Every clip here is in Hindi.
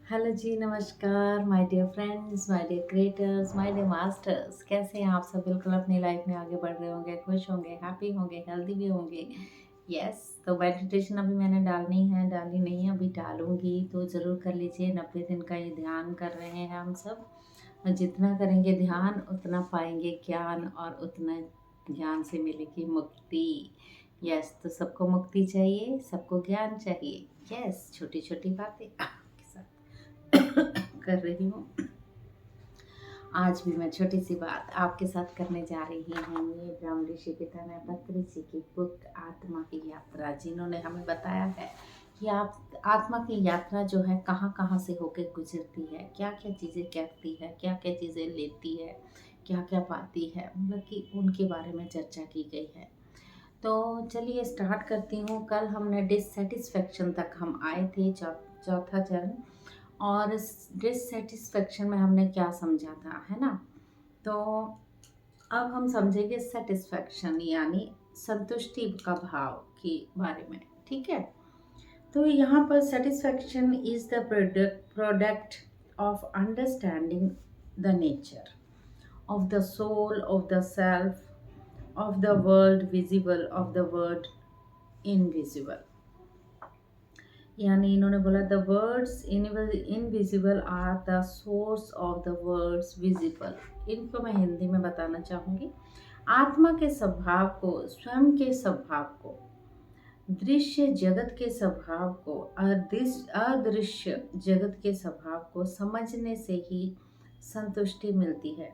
हेलो जी, नमस्कार my dear friends, my dear creators, my dear masters. कैसे हैं आप सब? बिल्कुल अपनी लाइफ में आगे बढ़ रहे होंगे, खुश होंगे, हैप्पी होंगे, हेल्दी भी होंगे। यस, तो मेडिटेशन अभी मैंने डाली नहीं है, अभी डालूंगी तो ज़रूर कर लीजिए। 90 दिन का ये ध्यान कर रहे हैं हम सब, और जितना करेंगे ध्यान उतना पाएंगे ज्ञान, और उतना ज्ञान से मिलेगी मुक्ति। यस, तो सबको मुक्ति चाहिए, सबको ज्ञान चाहिए। यस, छोटी छोटी बातें आपके साथ कर रही हूँ। आज भी मैं छोटी सी बात आपके साथ करने जा रही हूँ। ये ब्रह्म ऋषि पितामह पत्रिजी की बुक आत्मा की यात्रा, जिन्होंने हमें बताया है कि आप आत्मा की यात्रा जो है कहाँ कहाँ से होकर गुजरती है, क्या क्या चीज़ें करती है, क्या क्या चीज़ें लेती है, क्या क्या पाती है, मतलब कि उनके बारे में चर्चा की गई है। तो चलिए स्टार्ट करती हूँ। कल हमने डिससेटिस्फैक्शन तक हम आए थे, चौथा चरण। और डिससेटिस्फेक्शन में हमने क्या समझा था, है ना? तो अब हम समझेंगे सेटिस्फेक्शन, यानी संतुष्टि का भाव के बारे में। ठीक है, तो यहाँ पर satisfaction is the product of understanding the nature of the soul, of the self, of the world visible, of the world invisible. यानी इन्होंने बोला the words invisible are the source of the words visible. इनको मैं हिंदी में बताना चाहूँगी। आत्मा के स्वभाव को, स्वयं के स्वभाव को, दृश्य जगत के स्वभाव को, अदृश्य जगत के स्वभाव को समझने से ही संतुष्टि मिलती है।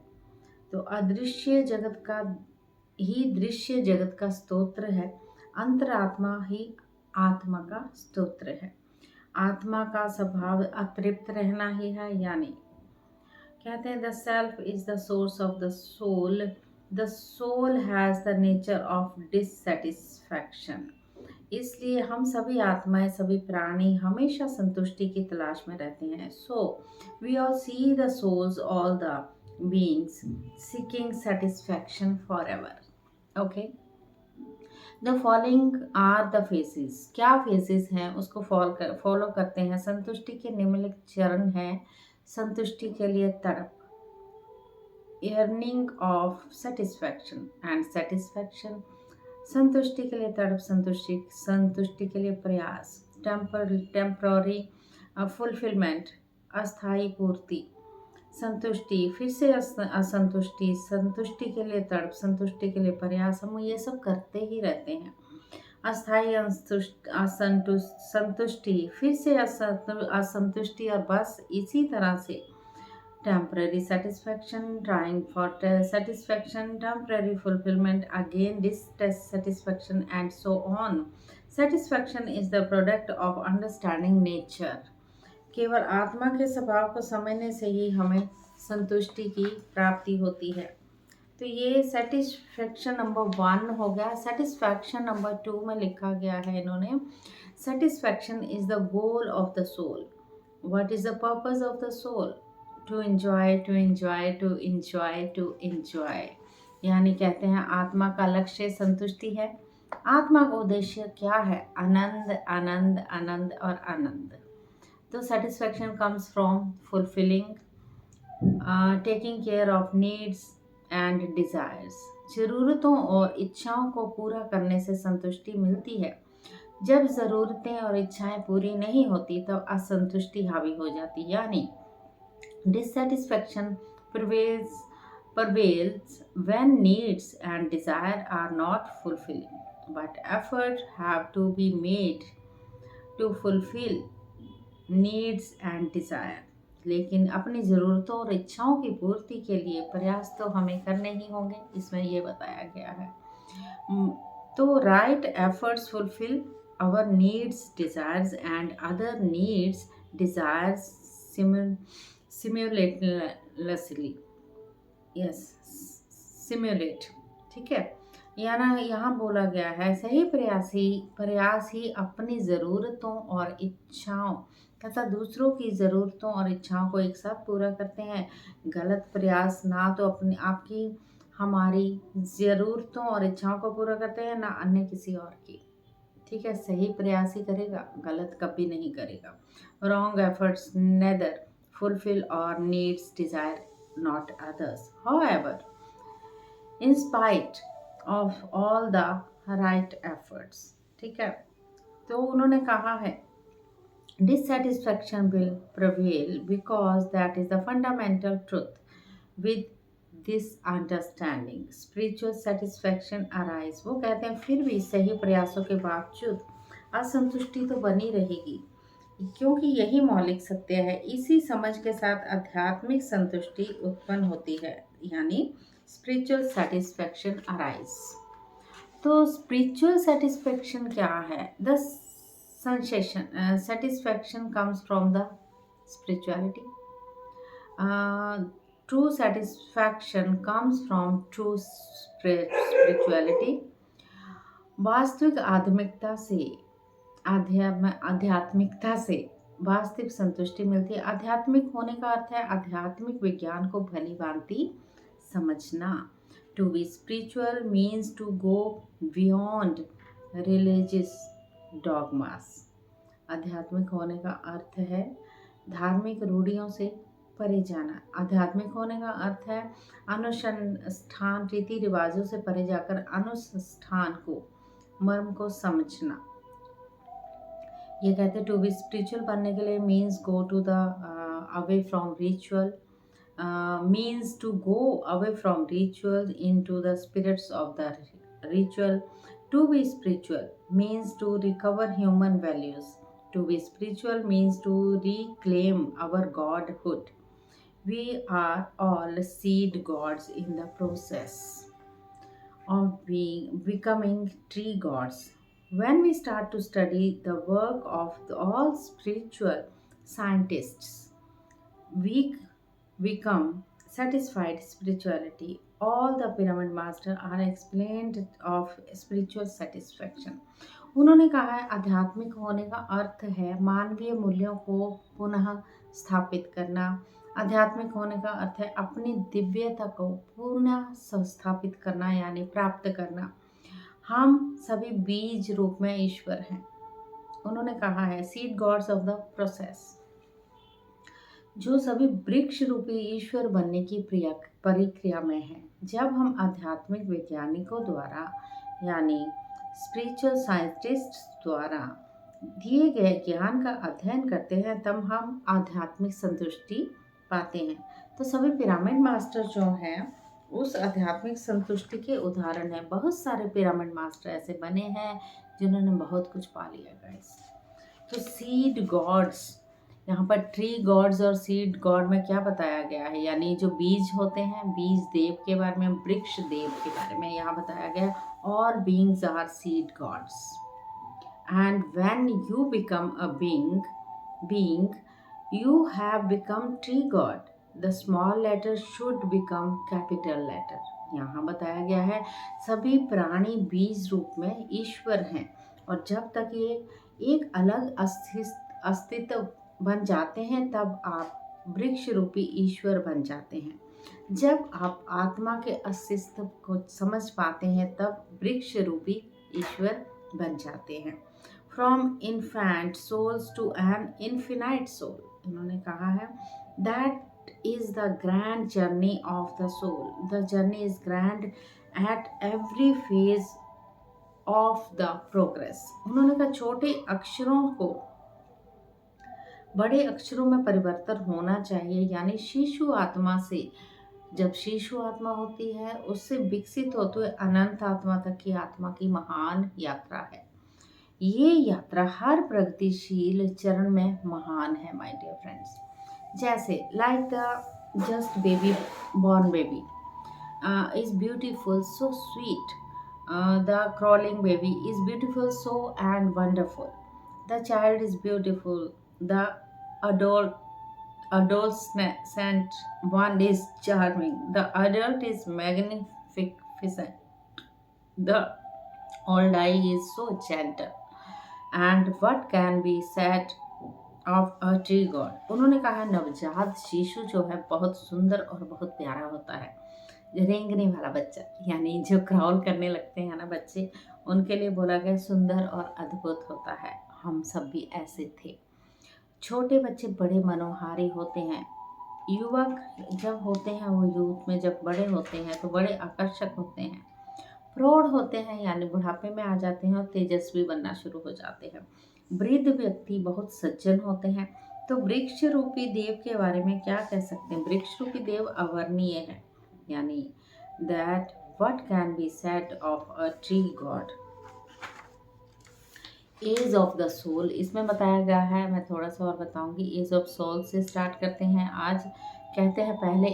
तो अदृश्य जगत का ही दृश्य जगत का स्तोत्र है, अंतरात्मा ही आत्मा का स्तोत्र है। आत्मा का स्वभाव अतृप्त रहना ही है, यानी कहते हैं the self is the source of the soul, the soul has the nature of dissatisfaction. इसलिए हम सभी आत्माएं, सभी प्राणी हमेशा संतुष्टि की तलाश में रहते हैं। So we all see the souls, all the beings seeking satisfaction for ever. Okay, the following are the phases. क्या फेसेस हैं उसको फॉलो करते हैं। संतुष्टि के निम्नलिखित चरण हैं। संतुष्टि के लिए तड़प, yearning of satisfaction and satisfaction. संतुष्टि के लिए तड़प, संतुष्टि के लिए प्रयास, टेम्पररी फुलफिलमेंट, अस्थायी पूर्ति। संतुष्टि, फिर से असंतुष्टि, संतुष्टि के लिए तड़प, संतुष्टि के लिए प्रयास। हम ये सब करते ही रहते हैं। अस्थायी संतुष्टि, फिर से असंतुष्टि, और बस इसी तरह से temporary satisfaction, trying for satisfaction, temporary fulfillment, again dissatisfaction, and so on. Satisfaction is the product of understanding nature. केवल आत्मा के स्वभाव को समझने से ही हमें संतुष्टि की प्राप्ति होती है। तो ये सेटिस्फैक्शन नंबर 1 हो गया। सेटिस्फैक्शन नंबर 2 में लिखा गया है इन्होंने, satisfaction is the goal of the soul. What is the purpose of the soul? To enjoy, to enjoy, to enjoy, to enjoy. यानी कहते हैं आत्मा का लक्ष्य संतुष्टि है। आत्मा का उद्देश्य क्या है? आनंद, आनंद, आनंद और आनंद। तो satisfaction comes from fulfilling, taking care of needs and desires. ज़रूरतों और इच्छाओं को पूरा करने से संतुष्टि मिलती है। जब ज़रूरतें और इच्छाएं पूरी नहीं होती तब असंतुष्टि हावी हो जाती, यानी dissatisfaction prevails when needs and desire are not fulfilling, but effort have to be made to fulfill needs and desire। लेकिन अपनी ज़रूरतों और इच्छाओं की पूर्ति के लिए प्रयास तो हमें करने ही होंगे, इसमें ये बताया गया है। तो right efforts fulfil our needs, desires and other needs, desires simultaneously। Yes, simulate. ठीक है, यहाँ बोला गया है सही प्रयास ही अपनी ज़रूरतों और इच्छाओं तथा दूसरों की ज़रूरतों और इच्छाओं को एक साथ पूरा करते हैं। गलत प्रयास ना तो अपनी आपकी हमारी ज़रूरतों और इच्छाओं को पूरा करते हैं, ना अन्य किसी और की। ठीक है, सही प्रयास ही करेगा, गलत कभी नहीं करेगा। Wrong efforts neither fulfil our needs desire not others however in spite of all the right efforts. ठीक है, तो उन्होंने कहा है dissatisfaction will prevail because that is the fundamental truth. With this understanding spiritual satisfaction arise। वो कहते हैं फिर भी सही प्रयासों के बावजूद असंतुष्टि तो बनी रहेगी, क्योंकि यही मौलिक सत्य है। इसी समझ के साथ आध्यात्मिक संतुष्टि उत्पन्न होती है, यानी स्पिरिचुअल सेटिस्फैक्शन अराइज। तो स्पिरिचुअल सेटिस्फैक्शन क्या है? The sensation satisfaction comes from the spirituality. True satisfaction comes from true spirituality। वास्तविक आध्यात्मिकता से वास्तविक संतुष्टि मिलती है। आध्यात्मिक होने का अर्थ है आध्यात्मिक विज्ञान को भली भांति समझना। To be spiritual means to go beyond religious dogmas. आध्यात्मिक होने का अर्थ है धार्मिक रूढ़ियों से परे जाना। आध्यात्मिक होने का अर्थ है अनुष्ठान रीति रिवाजों से परे जाकर अनुष्ठान को मर्म को समझना। ये कहते हैं टू बी स्पिरिचुअल बनने के लिए means go to the away from ritual, means to go away from rituals into the spirits of the ritual. To be spiritual means to recover human values. To be spiritual means to reclaim our godhood. We are all seed gods in the process of becoming tree gods. When we start to study the work of all spiritual scientists, we become satisfied spirituality. All the pyramid master are explained of spiritual satisfaction। उन्होंने कहा है आध्यात्मिक होने का अर्थ है मानवीय मूल्यों को पुनः स्थापित करना। आध्यात्मिक होने का अर्थ है अपनी दिव्यता को पुनः स्थापित करना, यानी प्राप्त करना। हम सभी बीज रूप में ईश्वर हैं। उन्होंने कहा है seed God's of the process, जो सभी वृक्ष रूपी ईश्वर बनने की प्रक्रिया में है। जब हम आध्यात्मिक वैज्ञानिकों द्वारा यानी स्पिरिचुअल साइंटिस्ट द्वारा दिए गए ज्ञान का अध्ययन करते हैं तब हम आध्यात्मिक संतुष्टि पाते हैं। तो सभी पिरामिड मास्टर जो हैं उस आध्यात्मिक संतुष्टि के उदाहरण हैं। बहुत सारे पिरामिड मास्टर ऐसे बने हैं जिन्होंने बहुत कुछ पा लिया गाइस। तो सीड गॉड्स, यहाँ पर ट्री गॉड्स और सीड गॉड में क्या बताया गया है, यानी जो बीज होते हैं, बीज देव के बारे में, वृक्ष देव के बारे में यहाँ बताया गया। All beings are seed gods and when you become a being you have become tree god. The small letter should become capital letter. यहाँ बताया गया है सभी प्राणी बीज रूप में ईश्वर हैं, और जब तक ये एक अलग अस्तित्व बन जाते हैं तब आप वृक्ष रूपी ईश्वर बन जाते हैं। जब आप आत्मा के अस्तित्व को समझ पाते हैं तब वृक्ष रूपी ईश्वर बन जाते हैं। From infant souls to an infinite soul. उन्होंने कहा है that is the grand journey of the soul. The journey is grand at every phase of the progress. उन्होंने कहा छोटे अक्षरों को बड़े अक्षरों में परिवर्तन होना चाहिए, यानी शिशु आत्मा से जब शिशु आत्मा होती है उससे विकसित होते हुए अनंत आत्मा तक की आत्मा की महान यात्रा है। ये यात्रा हर प्रगतिशील चरण में महान है माय डियर फ्रेंड्स। जैसे like the just baby born baby is beautiful so sweet, the crawling baby is beautiful so and wonderful, the child is beautiful, the adolescent one is charming, the adult is magnificent, the old eye is so gentle, and what can be said of a tree god। उन्होंने कहा नवजात शिशु जो है बहुत सुंदर और बहुत प्यारा होता है, रेंगने वाला बच्चा, यानी जो क्राउल करने लगते हैं ना बच्चे, उनके लिए बोला गया सुंदर और अद्भुत होता है। हम सब भी ऐसे थे। छोटे बच्चे बड़े मनोहारी होते हैं। युवक जब होते हैं, वो यूथ में जब बड़े होते हैं तो बड़े आकर्षक होते हैं। प्रौढ़ होते हैं यानी बुढ़ापे में आ जाते हैं और तेजस्वी बनना शुरू हो जाते हैं। वृद्ध व्यक्ति बहुत सज्जन होते हैं। तो वृक्ष रूपी देव के बारे में क्या कह सकते हैं? वृक्ष रूपी देव अवर्णीय है, यानी that what can be said of a tree god. Age of the soul इसमें बताया गया है, मैं थोड़ा सा और बताऊंगी। एज ऑफ सोल से स्टार्ट करते हैं आज। कहते हैं पहले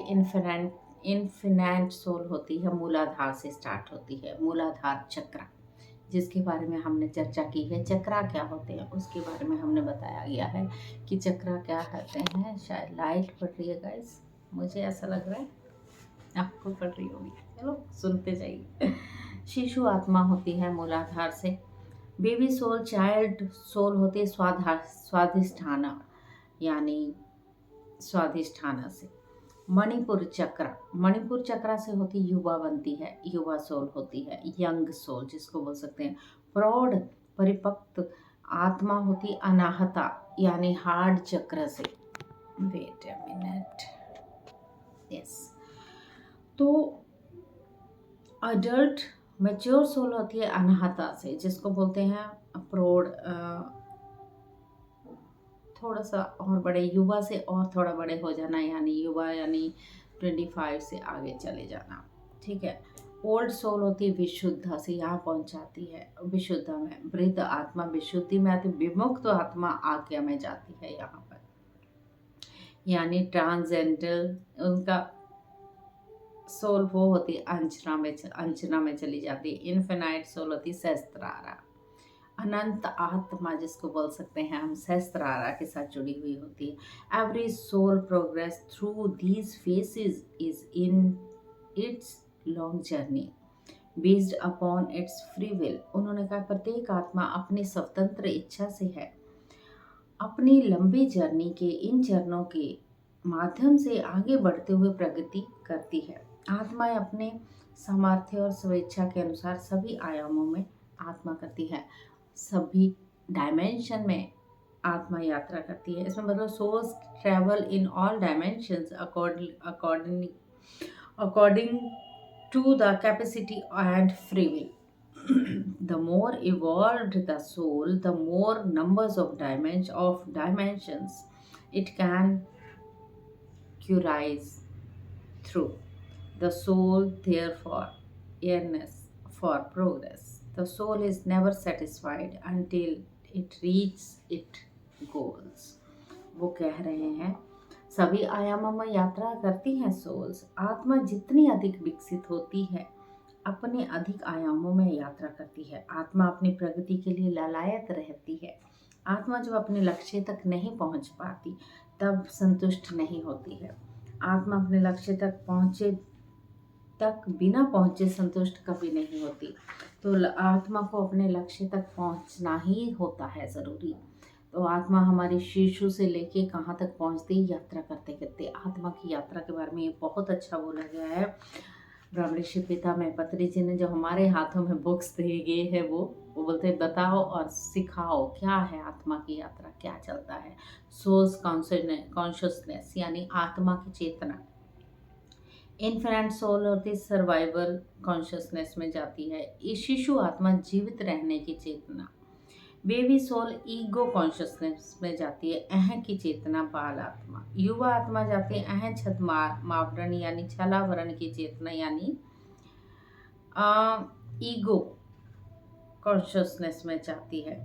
इन्फिनेंट सोल होती है, मूलाधार से स्टार्ट होती है, मूलाधार चक्र, जिसके बारे में हमने चर्चा की है। चक्रा क्या होते हैं उसके बारे में हमने बताया गया है कि चक्रा क्या होते हैं। शायद लाइट पड़ रही है गाइस, मुझे ऐसा लग रहा है, आपको पड़ रही होगी, चलो सुनते जाइए। शिशु आत्मा होती है मूलाधार से। बेबी सोल, चाइल्ड सोल होती है स्वाधिष्ठाना, यानी स्वाधिष्ठाना से। मणिपुर चक्र, मणिपुर चक्र से होती युवा बनती है, युवा सोल होती है, यंग सोल जिसको बोल सकते हैं। प्रौढ़ परिपक्व आत्मा होती अनाहता, यानी हार्ड चक्र से। Wait a minute, yes. तो अडल्ट मैच्योर सोल होती है अनाहता से, जिसको बोलते हैं प्रौढ़, थोड़ा सा और बड़े, युवा से और थोड़ा बड़े हो जाना, यानी युवा यानी 25 से आगे चले जाना, ठीक है। ओल्ड सोल होती है विशुद्ध से, यहाँ पहुँच जाती है विशुद्ध में। वृद्ध आत्मा विशुद्धि में आती, विमुक्त आत्मा आज्ञा में जाती है यहाँ पर, यानी ट्रांसजेंडर उनका सोल वो होती है अंचना में चली जाती है। इन्फिनाइट सोल होती सहस्त्रारा, अनंत आत्मा जिसको बोल सकते हैं हम, सहस्त्रारा के साथ जुड़ी हुई होती है। Every soul progress through these phases is in its long journey based upon its free will. उन्होंने कहा प्रत्येक आत्मा अपनी स्वतंत्र इच्छा से है, अपनी लंबी जर्नी के इन चरणों के माध्यम से आगे बढ़ते हुए प्रगति करती है। आत्माएं अपने सामर्थ्य और स्वेच्छा के अनुसार सभी आयामों में आत्मा करती है, सभी डायमेंशन में आत्मा यात्रा करती है। इसमें मतलब souls travel in all dimensions according to the capacity and free will. The more evolved the soul, the more numbers of dimensions it can curize through. The soul therefore yearns for progress. The soul is never satisfied until it reaches its goals. वो कह रहे हैं सभी आयामों में यात्रा करती हैं सोल्स। आत्मा जितनी अधिक विकसित होती है, अपने अधिक आयामों में यात्रा करती है। आत्मा अपनी प्रगति के लिए लालायत रहती है। आत्मा जब अपने लक्ष्य तक नहीं पहुंच पाती तब संतुष्ट नहीं होती है। आत्मा अपने लक्ष्य तक बिना पहुंचे संतुष्ट कभी नहीं होती। तो आत्मा को अपने लक्ष्य तक पहुंचना ही होता है ज़रूरी। तो आत्मा हमारी शिशु से लेके कहाँ तक पहुंचती, यात्रा करते करते। आत्मा की यात्रा के बारे में ये बहुत अच्छा बोला गया है ब्रह्मऋषि पितामह पत्री जी ने, जो हमारे हाथों में बुक्स दे गए हैं, वो बोलते हैं बताओ और सिखाओ क्या है आत्मा की यात्रा, क्या चलता है। सोल्स कॉन्शियसनेस यानी आत्मा की चेतना। इन्फिनिट सोल होती सर्वाइवल कॉन्शियसनेस में जाती है। शिशु आत्मा जीवित रहने की चेतना। बेबी सोल ईगो कॉन्शियसनेस में जाती है, अह की चेतना बाल आत्मा। युवा आत्मा जाती है अह छत मावरण यानी छलावरण की चेतना, यानी ईगो कॉन्शियसनेस में जाती है।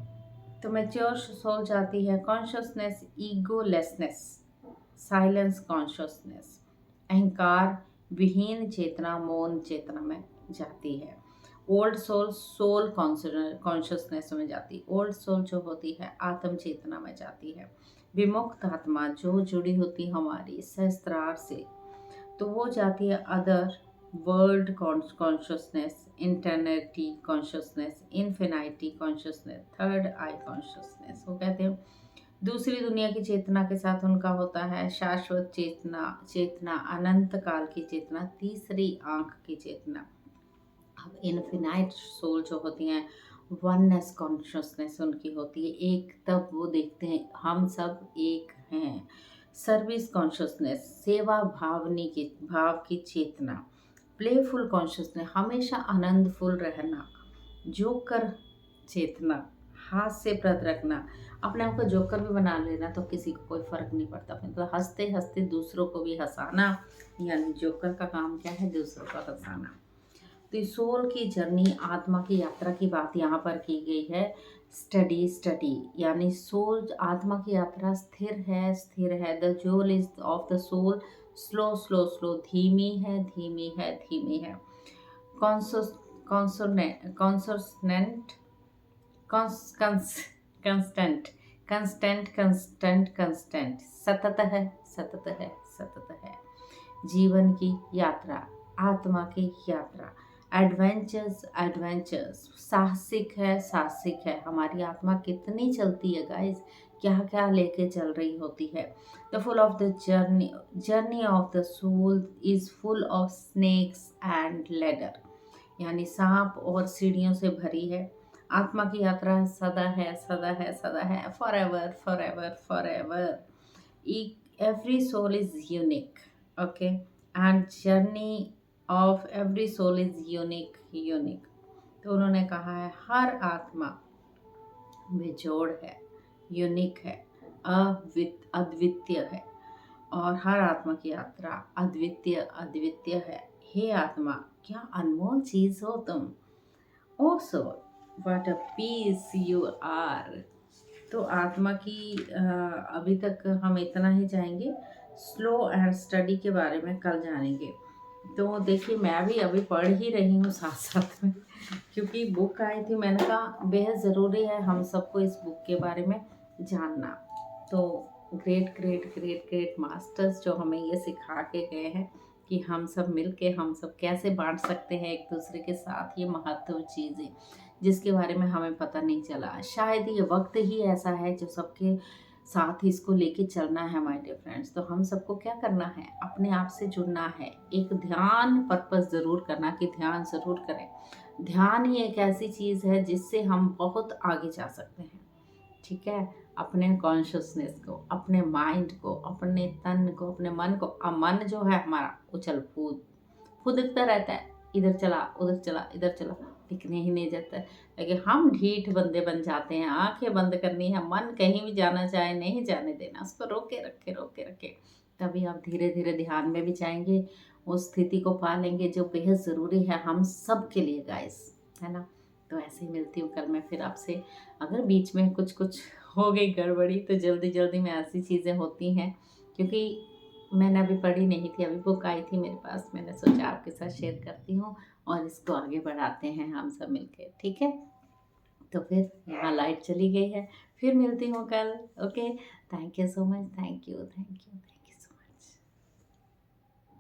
तो मैच्योर सोल जाती है कॉन्शियसनेस, ईगोलेसनेस, साइलेंस कॉन्शियसनेस, अहंकार विहीन चेतना, मौन चेतना में जाती है। ओल्ड सोल कॉन्शियसनेस में जाती है। ओल्ड सोल जो होती है आत्म चेतना में जाती है। विमुक्त आत्मा जो जुड़ी होती हमारी सहस्त्रार से, तो वो जाती है other world consciousness, eternity consciousness, infinity consciousness, third eye consciousness. वो कहते हैं दूसरी दुनिया की चेतना के साथ उनका होता है शाश्वत चेतना, चेतना अनंत काल की चेतना, तीसरी आंख की चेतना। अब इनफिनाइट सोल जो होती हैं, वननेस कॉन्शियसनेस उनकी होती है, एक तब वो देखते हैं हम सब एक हैं। सर्विस कॉन्शियसनेस, सेवा भावनी की भाव की चेतना। प्लेफुल कॉन्शियसनेस, हमेशा आनंदफुल रहना। जोकर चेतना, हास्यप्रद रखना। अपने आप को जोकर भी बना लेना तो किसी को कोई फर्क नहीं पड़ता, मतलब हंसते हंसते दूसरों को भी हंसाना, यानी जोकर का काम क्या है, दूसरों को हंसाना। तो सोल की जर्नी, आत्मा की यात्रा की बात यहाँ पर की गई है। स्टडी स्टडी, यानी सोल, आत्मा की यात्रा स्थिर है। The goal is of the soul slow slow slow, धीमी है धीमी है धीमी है। Consonant constant constant constant constant, सतत है सतत है सतत है। जीवन की यात्रा, आत्मा की यात्रा। एडवेंचर्स एडवेंचर्स, साहसिक है। हमारी आत्मा कितनी चलती है गाइस, क्या क्या लेके चल रही होती है। The full of the journey of the soul is full of snakes and ladder, यानी सांप और सीढ़ियों से भरी है। आत्मा की यात्रा सदा है सदा है सदा है, for ever for ever for ever. Every soul is unique, okay, and journey of every soul is unique. तो उन्होंने कहा है हर आत्मा बेजोड़ है, यूनिक है, अद्वितीय है, और हर आत्मा की यात्रा अद्वितीय है। हे आत्मा, क्या अनमोल चीज हो तुम। O soul, what a piece you are. तो आत्मा की अभी तक हम इतना ही जाएंगे। स्लो एंड स्टडी के बारे में कल जानेंगे। तो देखिए, मैं भी अभी पढ़ ही रही हूँ साथ साथ में, क्योंकि बुक आई थी, मैंने कहा बेहद ज़रूरी है हम सबको इस बुक के बारे में जानना। तो great great great great masters जो हमें ये सिखा के गए हैं कि हम सब मिल के हम सब कैसे बांट सकते हैं एक दूसरे के साथ ये महत्व चीज़ें, जिसके बारे में हमें पता नहीं चला। शायद ये वक्त ही ऐसा है जो सबके साथ इसको लेके चलना है माय डियर फ्रेंड्स। तो हम सबको क्या करना है, अपने आप से जुड़ना है, एक ध्यान पर्पस ज़रूर करना कि ध्यान ज़रूर करें। ध्यान ही एक ऐसी चीज़ है जिससे हम बहुत आगे जा सकते हैं, ठीक है। अपने कॉन्शियसनेस को, अपने माइंड को, अपने तन को, अपने मन को। मन जो है हमारा उछल फूदकता रहता है, इधर चला उधर चला इधर चला, टिकने ही नहीं जाता है। लेकिन हम ढीठ बंदे बन जाते हैं, आंखें बंद करनी है, मन कहीं भी जाना चाहे नहीं जाने देना, उसको रोके रखे। तभी आप धीरे धीरे ध्यान में भी जाएंगे, उस स्थिति को पा लेंगे जो बेहद ज़रूरी है हम सब के लिए गाइस, है ना। तो ऐसे ही मिलती हूँ कल मैं फिर आपसे। अगर बीच में कुछ हो गई गड़बड़ी तो जल्दी में ऐसी चीज़ें होती हैं, क्योंकि मैंने अभी पढ़ी नहीं थी, अभी बुक आई थी मेरे पास, मैंने सोचा आपके साथ शेयर करती हूँ और इसको आगे बढ़ाते हैं हम सब मिलके, ठीक है। तो फिर यहाँ लाइट चली गई है, फिर मिलती हूँ कल, okay. Thank you so much, thank you.